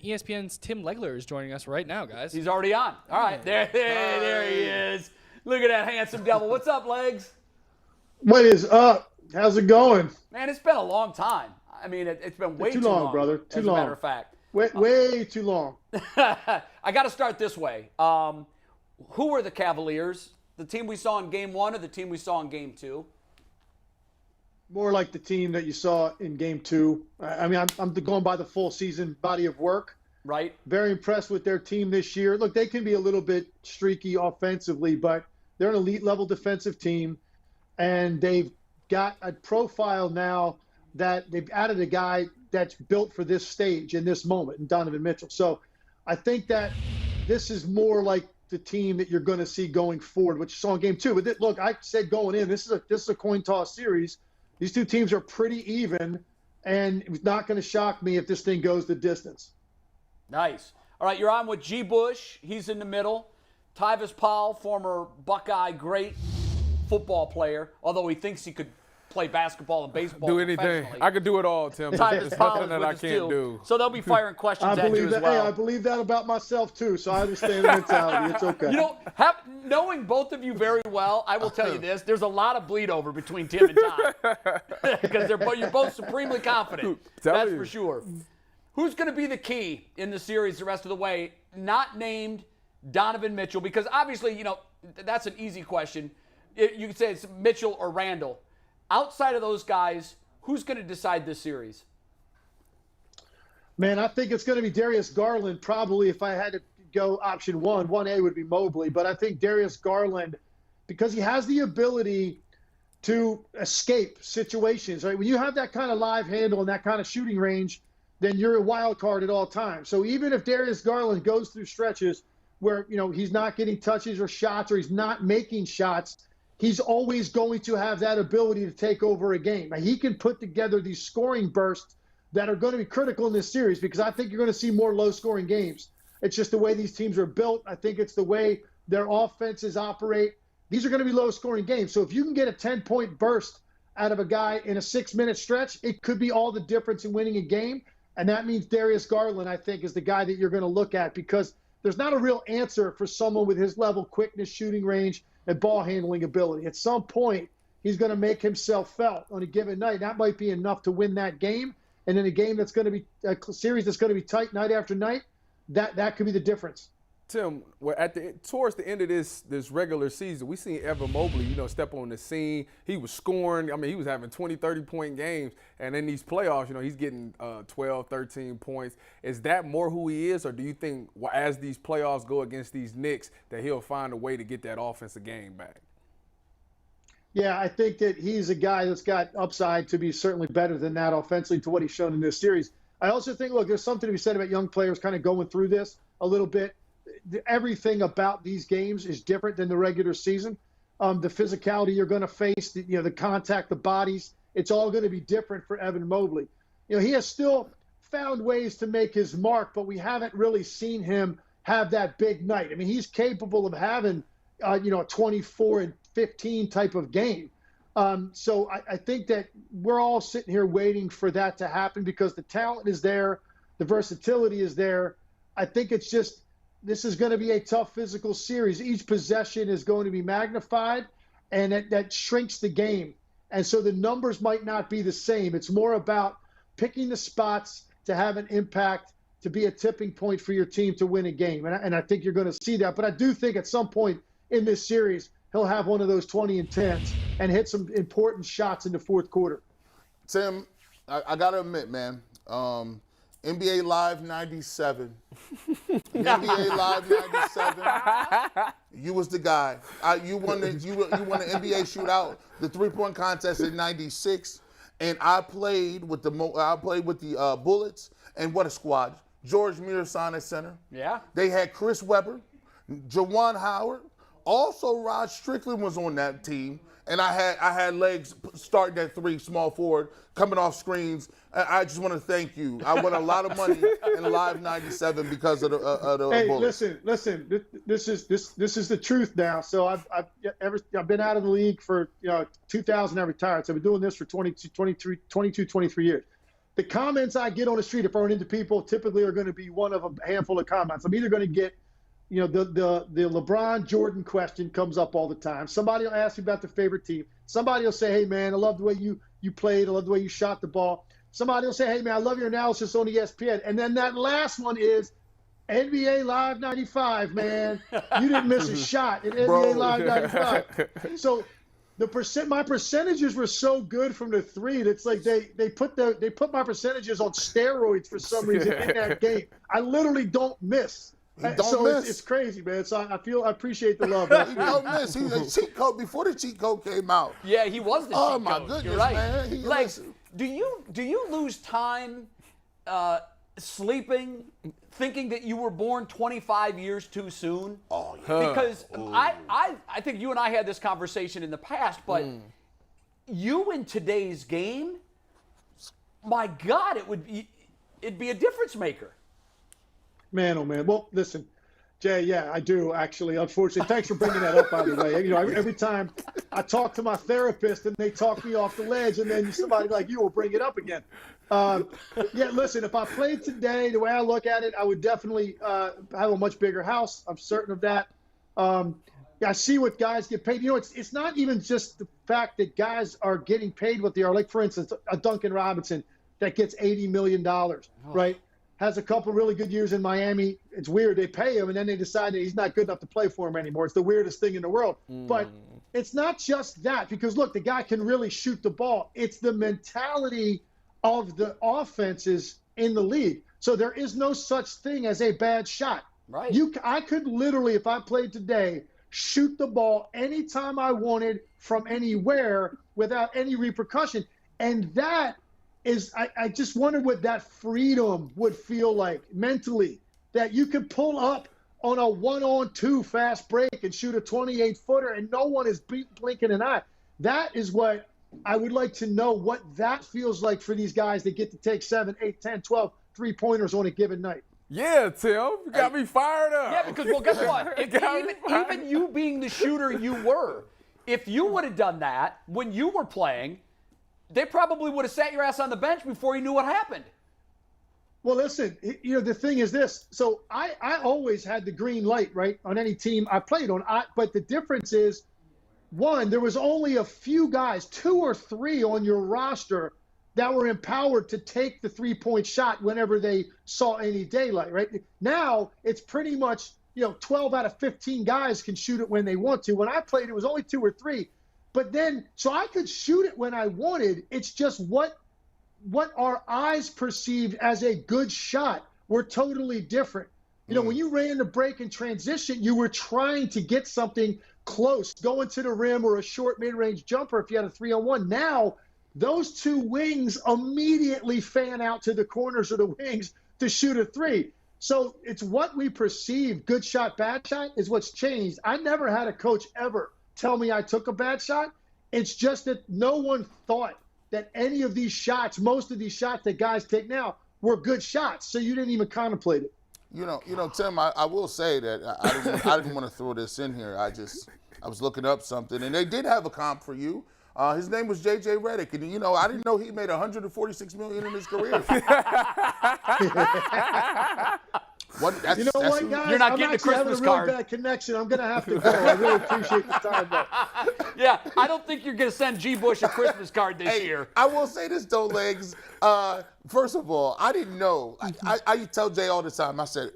ESPN's Tim Legler is joining us right now, guys. He's already on. All right, there he is. Look at that handsome devil. What's up, Legs? What is up? How's it going? Man, it's been a long time. I mean, it's been way too long, brother. Too long. As a matter of fact. Way too long. I got to start this way. Who were the Cavaliers? The team we saw in Game 1 or the team we saw in Game 2? More like the team that you saw in Game 2. I mean, I'm going by the full season body of work. Right. Very impressed with their team this year. Look, they can be a little bit streaky offensively, but they're an elite-level defensive team, and they've got a profile now that they've added a guy that's built for this stage in this moment, in Donovan Mitchell. So I think that this is more like the team that you're going to see going forward, which you saw in Game 2. But look, I said going in, this is a coin toss series. These two teams are pretty even, and it's not going to shock me if this thing goes the distance. Nice. All right, you're on with G. Bush. He's in the middle. Tyvis Powell, former Buckeye great football player, although he thinks he could play basketball and baseball. Do anything. I could do it all, Tim. Tyvis Powell nothing that I can't do. So they'll be firing questions at you as well. Hey, I believe that about myself too, so I understand the mentality. It's okay. You know, knowing both of you very well, I will tell you this: there's a lot of bleed over between Tim and Ty because you're both supremely confident. That's for sure. Who's going to be the key in the series the rest of the way? Not named Donovan Mitchell, because obviously, you know, that's an easy question. You could say it's Mitchell or Randall. Outside of those guys, who's going to decide this series? Man, I think it's going to be Darius Garland probably if I had to go option one. 1A would be Mobley, but I think Darius Garland, because he has the ability to escape situations, right? When you have that kind of live handle and that kind of shooting range, then you're a wild card at all times. So even if Darius Garland goes through stretches where, you know, he's not getting touches or shots or he's not making shots, he's always going to have that ability to take over a game. Now, he can put together these scoring bursts that are going to be critical in this series because I think you're going to see more low-scoring games. It's just the way these teams are built. I think it's the way their offenses operate. These are going to be low-scoring games. So if you can get a 10-point burst out of a guy in a 6-minute stretch, it could be all the difference in winning a game. And that means Darius Garland, I think, is the guy that you're going to look at because there's not a real answer for someone with his level, quickness, shooting range, and ball handling ability. At some point, he's going to make himself felt on a given night. That might be enough to win that game. And in a game that's going to be a series that's going to be tight night after night, that could be the difference. Tim, towards the end of this regular season, we seen Evan Mobley, you know, step on the scene. He was scoring. I mean, he was having 20, 30-point games. And in these playoffs, you know, he's getting 12, 13 points. Is that more who he is, or do you think as these playoffs go against these Knicks that he'll find a way to get that offensive game back? Yeah, I think that he's a guy that's got upside to be certainly better than that offensively to what he's shown in this series. I also think, look, there's something to be said about young players kind of going through this a little bit. Everything about these games is different than the regular season. The physicality you're going to face, the contact, the bodies, it's all going to be different for Evan Mobley. You know, he has still found ways to make his mark, but we haven't really seen him have that big night. I mean, he's capable of having, a 24 and 15 type of game. So I think that we're all sitting here waiting for that to happen because the talent is there, the versatility is there. I think it's just this is going to be a tough physical series. Each possession is going to be magnified, and that shrinks the game. And so the numbers might not be the same. It's more about picking the spots to have an impact, to be a tipping point for your team to win a game. And I think you're going to see that. But I do think at some point in this series, he'll have one of those 20 and 10s and hit some important shots in the fourth quarter. Tim, I got to admit, man, NBA Live 97. NBA Live 97. You was the guy. You won the NBA shootout, the three-point contest in '96, and I played with the Bullets, and what a squad! George Muresan at center. Yeah. They had Chris Webber, Jawan Howard. Also, Rod Strickland was on that team. And I had legs starting at three, small forward, coming off screens. I just want to thank you. I won a lot of money in Live 97 because of the Hey, Bullets. listen. This is the truth now. So I've been out of the league for 2000. I retired. So I've been doing this for 23 years. the comments I get on the street, if I run into people, typically are going to be one of a handful of comments. I'm either going to get, you know, the LeBron Jordan question comes up all the time. Somebody will ask you about their favorite team. Somebody will say, hey, man, I love the way you played. I love the way you shot the ball. Somebody will say, hey, man, I love your analysis on ESPN. And then that last one is NBA Live 95, man. You didn't miss a shot in NBA Live 95. So my percentages were so good from the three. It's like they put my percentages on steroids for some reason in that game. I literally don't miss. It's crazy, man. So I appreciate the love. He don't miss. He's a cheat code before the cheat code came out. Yeah, he was the cheat code. Oh my goodness, You're right. man. Like, do you lose time sleeping, thinking that you were born 25 years too soon? Oh yeah. Because I think you and I had this conversation in the past, but you in today's game, my God, it'd be a difference maker. Man, oh man. Well, listen, Jay, yeah, I do actually. Unfortunately, thanks for bringing that up, by the way. You know, every time I talk to my therapist and they talk me off the ledge, and then somebody like you will bring it up again. Yeah, listen, if I played today, the way I look at it, I would definitely have a much bigger house. I'm certain of that. I see what guys get paid. You know, it's not even just the fact that guys are getting paid what they are. Like, for instance, a Duncan Robinson that gets $80 million, right? Has a couple really good years in Miami. It's weird. They pay him, and then they decide that he's not good enough to play for him anymore. It's the weirdest thing in the world. But it's not just that, because, look, the guy can really shoot the ball. It's the mentality of the offenses in the league. So there is no such thing as a bad shot. Right. I could literally, if I played today, shoot the ball anytime I wanted from anywhere without any repercussion. And that is, I just wonder what that freedom would feel like mentally, that you could pull up on a 1-on-2 fast break and shoot a 28-footer and no one is blinking an eye. That is what I would like to know, what that feels like for these guys that get to take 7, 8, 10, 12 three-pointers on a given night. Yeah, Tim, you got me fired up. Yeah, because, well, guess what? Even you being the shooter you were, if you would have done that when you were playing, they probably would have sat your ass on the bench before you knew what happened. Well, listen, you know, the thing is this. So I always had the green light, right, on any team I played on. But the difference is, one, there was only a few guys, 2 or 3 on your roster that were empowered to take the three-point shot whenever they saw any daylight, right? Now it's pretty much, you know, 12 out of 15 guys can shoot it when they want to. When I played, it was only 2 or 3. But then, so I could shoot it when I wanted. It's just what our eyes perceived as a good shot were totally different. You know, when you ran the break and transition, you were trying to get something close, going to the rim or a short mid-range jumper if you had a 3-on-1. Now, those 2 wings immediately fan out to the corners of the wings to shoot a 3. So it's what we perceive, good shot, bad shot, is what's changed. I never had a coach ever tell me I took a bad shot. It's just that no one thought that any of these shots, most of these shots that guys take now, were good shots. So you didn't even contemplate it. You know, Tim, I will say that I didn't want to throw this in here. I was looking up something, and they did have a comp for you. His name was J.J. Redick, and you know, I didn't know he made $146 million in his career. You know what, guys? You're not getting a Christmas card. I'm having a really bad connection. I'm going to have to go. I really appreciate the time, though. Yeah, I don't think you're going to send G. Bush a Christmas card this year. I will say this, though, Legs. First of all, I didn't know. I tell Jay all the time, I said,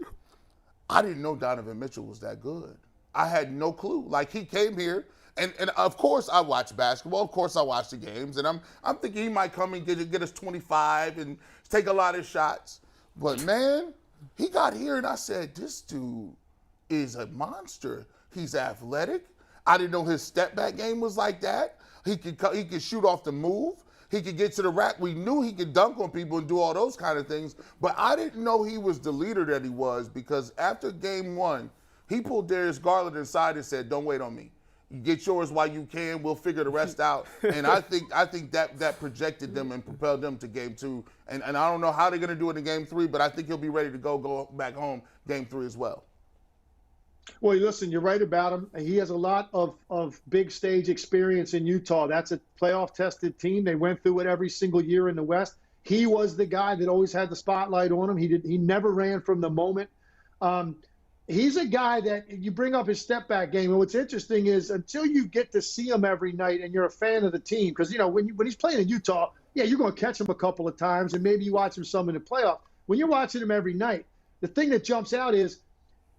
I didn't know Donovan Mitchell was that good. I had no clue. Like, he came here, and of course I watch basketball. Of course I watch the games, and I'm thinking he might come and get us 25 and take a lot of shots. But, man, he got here, and I said, this dude is a monster. He's athletic. I didn't know his step-back game was like that. He could shoot off the move. He could get to the rack. We knew he could dunk on people and do all those kind of things. But I didn't know he was the leader that he was, because after game 1, he pulled Darius Garland inside and said, don't wait on me. You get yours while you can. We'll figure the rest out. And I think that projected them and propelled them to game 2. And I don't know how they're going to do it in game 3, but I think he'll be ready to go back home game 3 as well. Well, listen, you're right about him. He has a lot of big stage experience in Utah. That's a playoff-tested team. They went through it every single year in the West. he was the guy that always had the spotlight on him. He never ran from the moment. He's a guy that you bring up his step back game. And what's interesting is until you get to see him every night and you're a fan of the team, because, when he's playing in Utah, yeah, you're going to catch him a couple of times and maybe you watch him some in the playoff. When you're watching him every night, the thing that jumps out is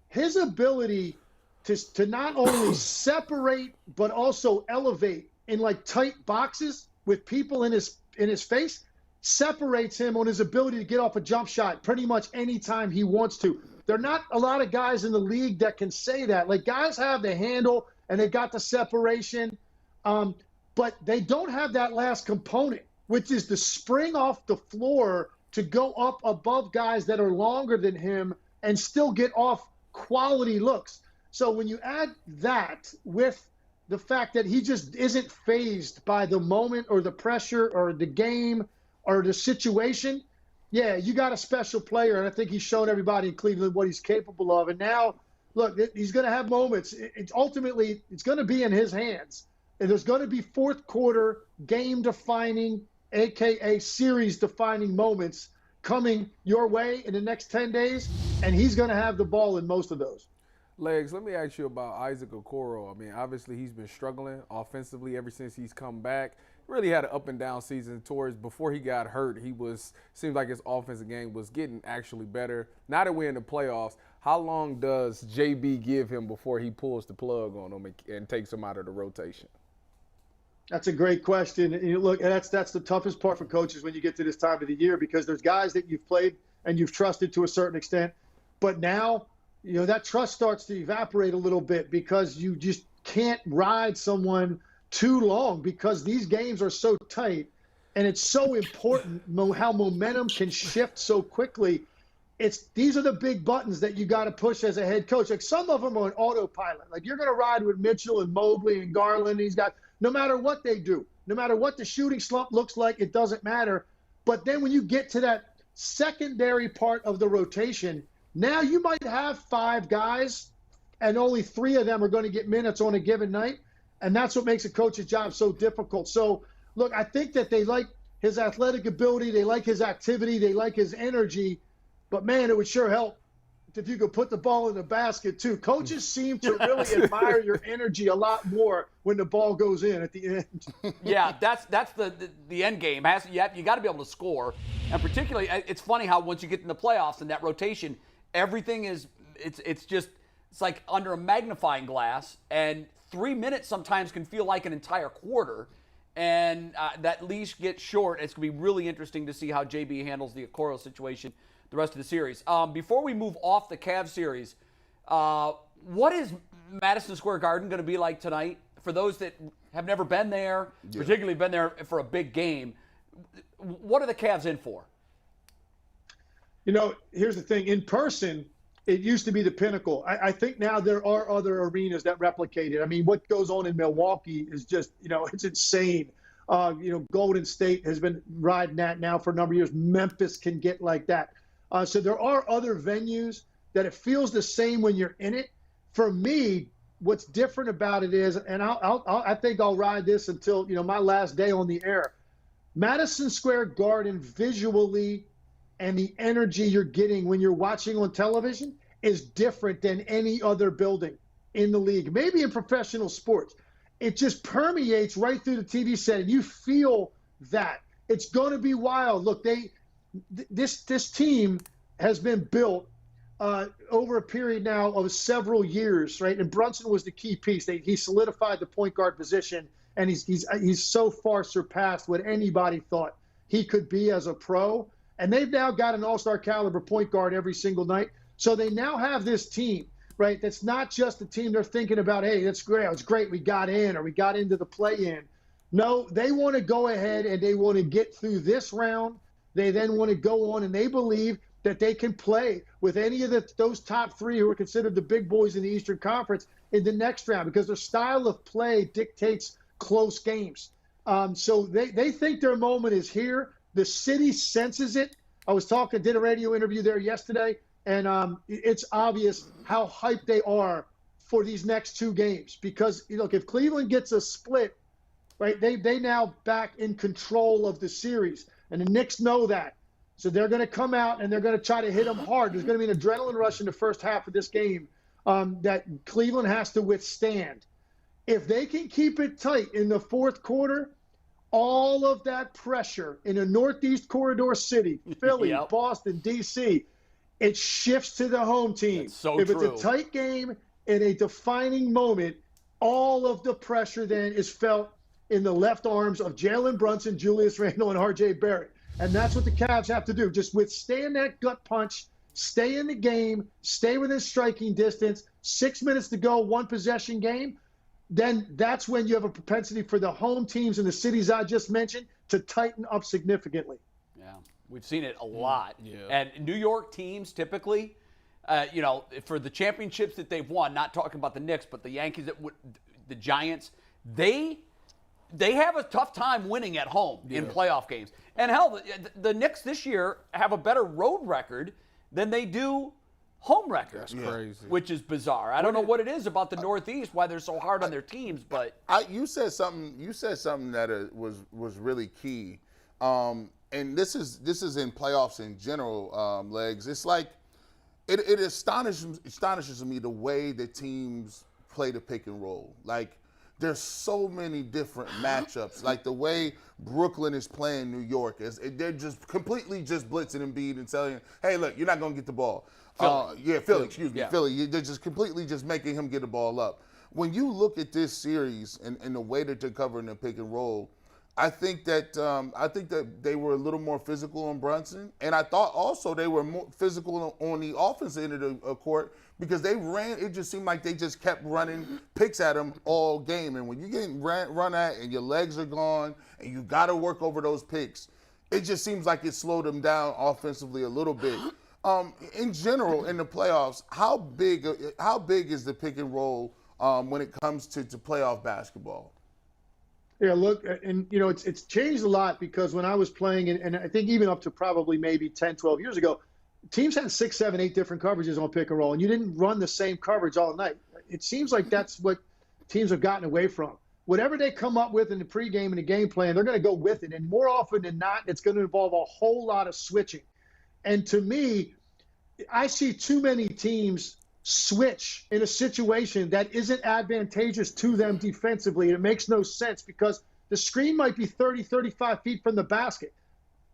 his ability to not only separate but also elevate in like tight boxes with people in his face separates him on his ability to get off a jump shot pretty much anytime he wants to. There are not a lot of guys in the league that can say that. Like, guys have the handle and they got the separation, but they don't have that last component, which is the spring off the floor to go up above guys that are longer than him and still get off quality looks. So when you add that with the fact that he just isn't fazed by the moment or the pressure or the game or the situation, yeah, you got a special player, and I think he's shown everybody in Cleveland what he's capable of. And now, look, he's going to have moments. Ultimately, it's going to be in his hands. And there's going to be fourth quarter game-defining, a.k.a. series-defining moments coming your way in the next 10 days, and he's going to have the ball in most of those. Legs, let me ask you about Isaac Okoro. I mean, obviously he's been struggling offensively ever since he's come back. Really had an up and down season. Towards before he got hurt, seemed like his offensive game was getting actually better. Now that we're in the playoffs, how long does JB give him before he pulls the plug on him and takes him out of the rotation? That's a great question. And look, that's the toughest part for coaches when you get to this time of the year, because there's guys that you've played and you've trusted to a certain extent, but now that trust starts to evaporate a little bit because you just can't ride someone too long, because these games are so tight and it's so important how momentum can shift so quickly. These are the big buttons that you got to push as a head coach. Like, some of them are on autopilot. Like, you're going to ride with Mitchell and Mobley and Garland. No matter what they do, no matter what the shooting slump looks like, it doesn't matter. But then when you get to that secondary part of the rotation, now you might have 5 guys and only 3 of them are going to get minutes on a given night. And that's what makes a coach's job so difficult. So, look, I think that they like his athletic ability. They like his activity. They like his energy. But, man, it would sure help if you could put the ball in the basket, too. Coaches seem to really admire your energy a lot more when the ball goes in at the end. Yeah, that's the end game. You got to be able to score. And particularly, it's funny how once you get in the playoffs and that rotation, everything is it's like under a magnifying glass, and 3 minutes sometimes can feel like an entire quarter, and that leash gets short. It's going to be really interesting to see how JB handles the Okoro situation the rest of the series. Before we move off the Cavs series, what is Madison Square Garden going to be like tonight? For those that have never been there, particularly been there for a big game, what are the Cavs in for? Here's the thing. In person, it used to be the pinnacle. I think now there are other arenas that replicate it. I mean, what goes on in Milwaukee is just, it's insane. Golden State has been riding that now for a number of years. Memphis can get like that. So there are other venues that it feels the same when you're in it. For me, what's different about it is, and I think I'll ride this until, my last day on the air. Madison Square Garden visually, and the energy you're getting when you're watching on television is different than any other building in the league, maybe in professional sports. It just permeates right through the TV set, and you feel that. It's going to be wild. Look, this team has been built over a period now of several years, right? And Brunson was the key piece. He solidified the point guard position, and he's so far surpassed what anybody thought he could be as a pro. And they've now got an all-star caliber point guard every single night. So they now have this team, right? That's not just a team they're thinking about, hey, that's great. It's great we got in or we got into the play-in. No, they want to go ahead and they want to get through this round. They then want to go on, and they believe that they can play with any of those top 3 who are considered the big boys in the Eastern Conference in the next round, because their style of play dictates close games. So they think their moment is here. The city senses it. Did a radio interview there yesterday, and it's obvious how hyped they are for these next 2 games. Because, if Cleveland gets a split, right, they now back in control of the series. And the Knicks know that. So they're going to come out and they're going to try to hit them hard. There's going to be an adrenaline rush in the first half of this game that Cleveland has to withstand. If they can keep it tight in the fourth quarter, all of that pressure in a Northeast Corridor city, Philly, Yep. Boston, D.C., it shifts to the home team. That's so if true. it's a tight game in a defining moment, all of the pressure then is felt in the left arms of Jalen Brunson, Julius Randle, and R.J. Barrett. And that's what the Cavs have to do. Just withstand that gut punch, stay in the game, stay within striking distance, 6 minutes to go, one possession game. Then that's when you have a propensity for the home teams in the cities I just mentioned to tighten up significantly. Yeah, we've seen it a lot. Yeah. And New York teams typically, for the championships that they've won, not talking about the Knicks, but the Yankees, the Giants, they have a tough time winning at home in playoff games. And hell, the Knicks this year have a better road record than they do home record. That's crazy. Which is bizarre. I don't know what it is about the Northeast, why they're so hard on their teams, but You said something that was really key, and this is in playoffs in general. Legs. It's like it astonishes me the way that teams play the pick and roll. Like there's so many different matchups. Like the way Brooklyn is playing New York they're just completely just blitzing Embiid and telling him, hey, look, you're not gonna get the ball. Philly. Philly. They're just completely just making him get the ball up. When you look at this series and the way that they're covering the pick and roll, I think that they were a little more physical on Brunson, and I thought also they were more physical on the offensive end of the court because they ran. It just seemed like they just kept running picks at him all game. And when you get run at and your legs are gone and you got to work over those picks, it just seems like it slowed them down offensively a little bit. In general, in the playoffs, how big is the pick and roll when it comes to playoff basketball? Yeah, look, and it's changed a lot because when I was playing, and I think even up to probably maybe 10, 12 years ago, teams had 6, 7, 8 different coverages on pick and roll, and you didn't run the same coverage all night. It seems like that's what teams have gotten away from. Whatever they come up with in the pregame and the game plan, they're going to go with it. And more often than not, it's going to involve a whole lot of switching. And to me, I see too many teams switch in a situation that isn't advantageous to them defensively. It makes no sense because the screen might be 30, 35 feet from the basket.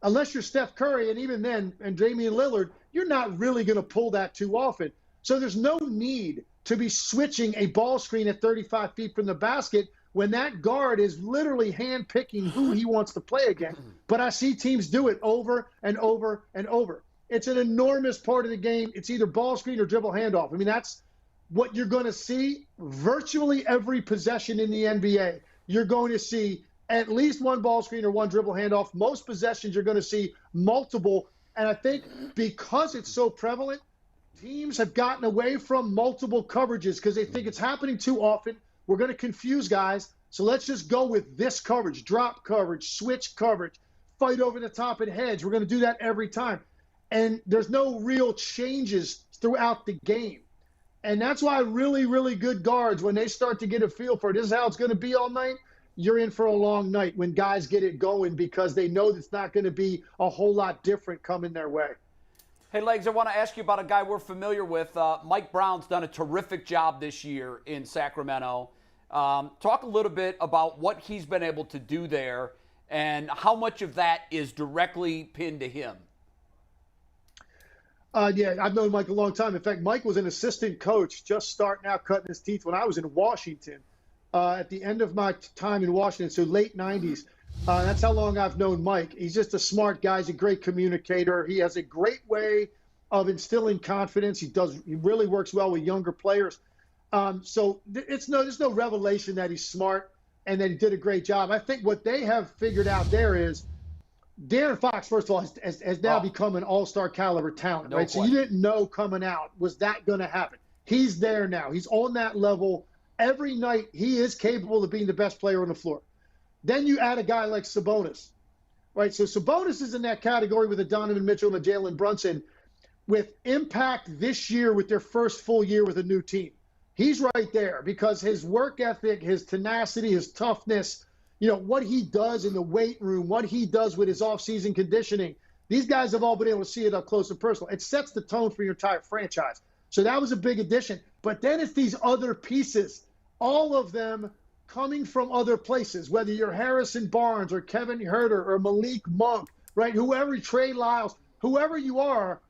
Unless you're Steph Curry, and even then, and Damian Lillard, you're not really going to pull that too often. So there's no need to be switching a ball screen at 35 feet from the basket when that guard is literally hand-picking who he wants to play against. But I see teams do it over and over and over. It's an enormous part of the game. It's either ball screen or dribble handoff. I mean, that's what you're going to see virtually every possession in the NBA. You're going to see at least one ball screen or one dribble handoff. Most possessions you're going to see multiple. And I think because it's so prevalent, teams have gotten away from multiple coverages because they think it's happening too often. We're going to confuse guys. So let's just go with this coverage, drop coverage, switch coverage, fight over the top and hedge. We're going to do that every time. And there's no real changes throughout the game. And that's why really, really good guards, when they start to get a feel for it, this is how it's going to be all night, you're in for a long night when guys get it going because they know it's not going to be a whole lot different coming their way. Hey, Legs, I want to ask you about a guy we're familiar with. Mike Brown's done a terrific job this year in Sacramento. Talk a little bit about what he's been able to do there and how much of that is directly pinned to him. Yeah, I've known Mike a long time. In fact, Mike was an assistant coach just starting out cutting his teeth when I was in Washington at the end of my time in Washington, so late 90s. That's how long I've known Mike. He's just a smart guy. He's a great communicator. He has a great way of instilling confidence. He really works well with younger players. So there's no revelation that he's smart and that he did a great job. I think what they have figured out there is De'Aaron Fox, first of all, has now become an all-star caliber talent, right? So you didn't know coming out, was that going to happen? He's there now. He's on that level. Every night, he is capable of being the best player on the floor. Then you add a guy like Sabonis, right? So Sabonis is in that category with a Donovan Mitchell and a Jalen Brunson with impact this year with their first full year with a new team. He's right there because his work ethic, his tenacity, his toughness, what he does in the weight room, what he does with his off-season conditioning. These guys have all been able to see it up close and personal. It sets the tone for your entire franchise. So that was a big addition. But then it's these other pieces, all of them coming from other places, whether you're Harrison Barnes or Kevin Huerter or Malik Monk, right? Whoever, Trey Lyles, whoever you are,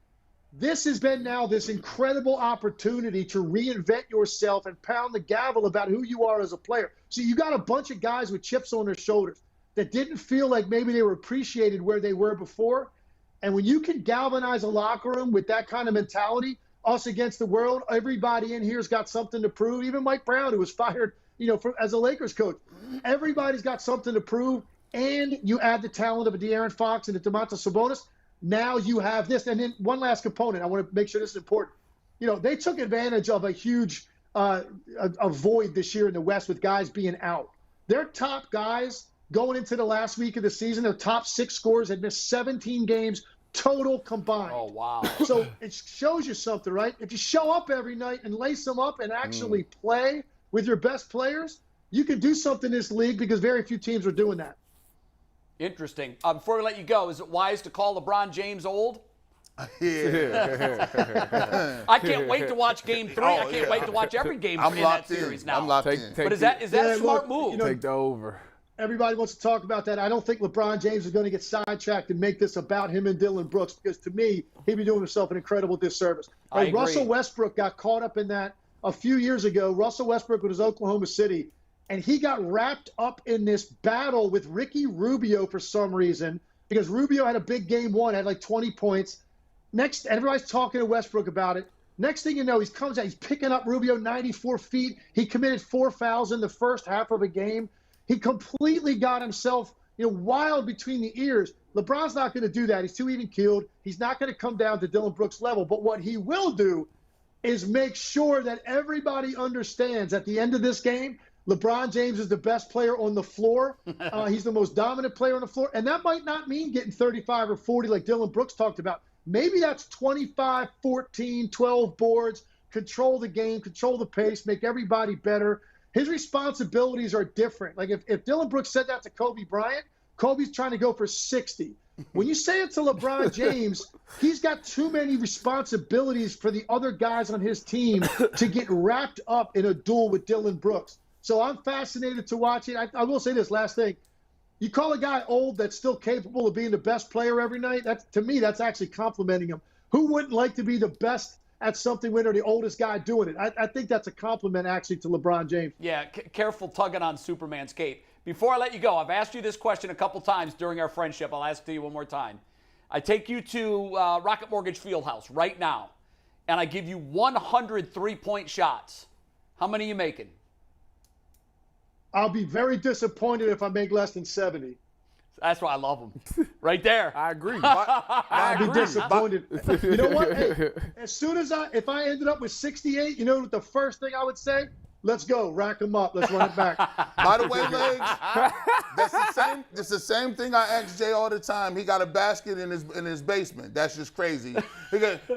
this has been now this incredible opportunity to reinvent yourself and pound the gavel about who you are as a player. So you got a bunch of guys with chips on their shoulders that didn't feel like maybe they were appreciated where they were before. And when you can galvanize a locker room with that kind of mentality, us against the world, everybody in here's got something to prove. Even Mike Brown, who was fired, as a Lakers coach, everybody's got something to prove. And you add the talent of a De'Aaron Fox and a Domantas Sabonis. Now you have this. And then one last component. I want to make sure this is important. They took advantage of a huge a void this year in the West with guys being out. Their top guys going into the last week of the season, their top 6 scorers had missed 17 games total combined. Oh, wow. So it shows you something, right? If you show up every night and lace them up and actually play with your best players, you can do something in this league because very few teams are doing that. Interesting. Before we let you go, is it wise to call LeBron James old? Yeah. I can't wait to watch Game 3. I can't wait to watch every game in that series now. I'm locked in. But is that a smart move? Take the over. Everybody wants to talk about that. I don't think LeBron James is going to get sidetracked and make this about him and Dillon Brooks because, to me, he'd be doing himself an incredible disservice. I agree. Russell Westbrook got caught up in that a few years ago. Russell Westbrook was Oklahoma City, and he got wrapped up in this battle with Ricky Rubio for some reason because Rubio had a big game 1, had like 20 points. Next, everybody's talking to Westbrook about it. Next thing you know, he comes out, he's picking up Rubio 94 feet. He committed 4 fouls in the first half of a game. He completely got himself, wild between the ears. LeBron's not going to do that. He's too even-keeled. He's not going to come down to Dillon Brooks' level. But what he will do is make sure that everybody understands at the end of this game, LeBron James is the best player on the floor. He's the most dominant player on the floor. And that might not mean getting 35 or 40 like Dillon Brooks talked about. Maybe that's 25, 14, 12 boards, control the game, control the pace, make everybody better. His responsibilities are different. Like if Dillon Brooks said that to Kobe Bryant, Kobe's trying to go for 60. When you say it to LeBron James, he's got too many responsibilities for the other guys on his team to get wrapped up in a duel with Dillon Brooks. So I'm fascinated to watch it. I will say this last thing. You call a guy old that's still capable of being the best player every night, to me, that's actually complimenting him. Who wouldn't like to be the best at something when they're the oldest guy doing it? I think that's a compliment, actually, to LeBron James. Yeah, careful tugging on Superman's cape. Before I let you go, I've asked you this question a couple times during our friendship. I'll ask it to you one more time. I take you to Rocket Mortgage Fieldhouse right now, and I give you 100 three-point shots. How many are you making? I'll be very disappointed if I make less than 70. That's why I love them. Right there. I agree. I'd be disappointed. You know what? Hey, as soon as if I ended up with 68, you know what the first thing I would say? Let's go. Rack them up. Let's run it back. By the way, Legs, that's the same thing I ask Jay all the time. He got a basket in his basement. That's just crazy.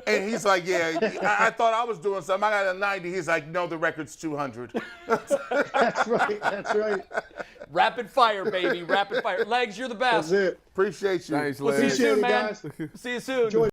And he's like, yeah, I thought I was doing something. I got a 90. He's like, no, the record's 200. That's right. That's right. Rapid fire, baby. Rapid fire. Legs, you're the best. That's it. Appreciate you. Nice, We'll see you Legs. soon, Appreciate it, man. guys. See you soon. Enjoy.